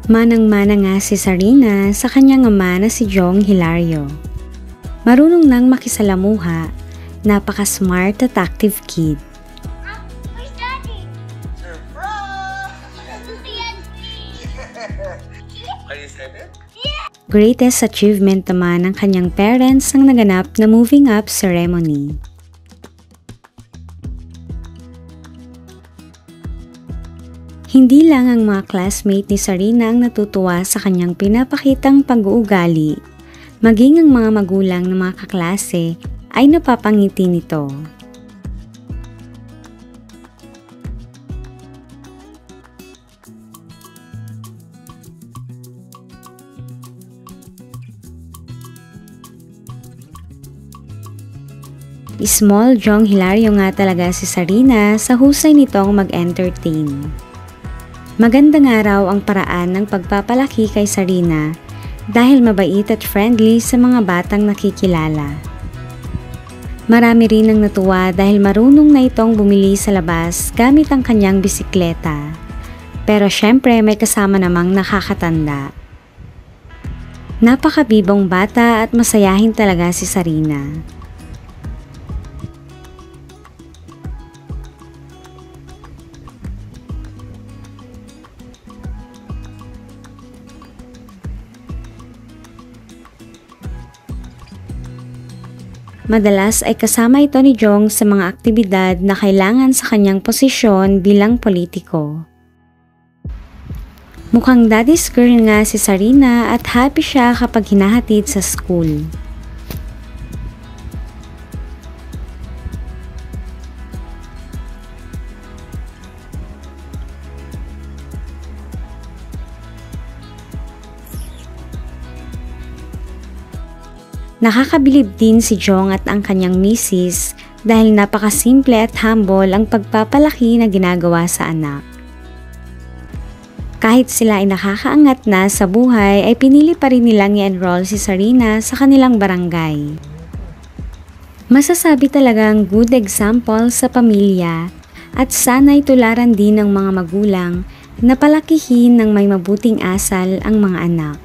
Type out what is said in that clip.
Manang-mana nga si Sarina sa kanyang ama na si Jong Hilario. Marunong nang makisalamuha, napaka-smart at active kid. Where's Daddy? Are you excited? Greatest achievement naman ng kanyang parents ang naganap na moving up ceremony. Hindi lang ang mga classmate ni Sarina ang natutuwa sa kanyang pinapakitang pag-uugali, maging ang mga magulang ng mga kaklase ay napapangiti nito. Small Jong Hilario nga talaga si Sarina sa husay nitong mag-entertain. Maganda nga raw ang paraan ng pagpapalaki kay Sarina dahil mabait at friendly sa mga batang nakikilala. Marami rin ang natuwa dahil marunong na itong bumili sa labas gamit ang kanyang bisikleta. Pero syempre may kasama namang nakakatanda. Napakabibong bata at masayahin talaga si Sarina. Madalas ay kasama ito ni Jong sa mga aktibidad na kailangan sa kanyang posisyon bilang politiko. Mukhang daddy's girl nga si Sarina at happy siya kapag hinahatid sa school. Nakakabilib din si Jong at ang kanyang misis dahil napakasimple at humble ang pagpapalaki na ginagawa sa anak. Kahit sila ay nakakaangat na sa buhay ay pinili pa rin nilang i-enroll si Sarina sa kanilang barangay. Masasabi talagang good example sa pamilya at sana'y tularan din ng mga magulang na palakihin ng may mabuting asal ang mga anak.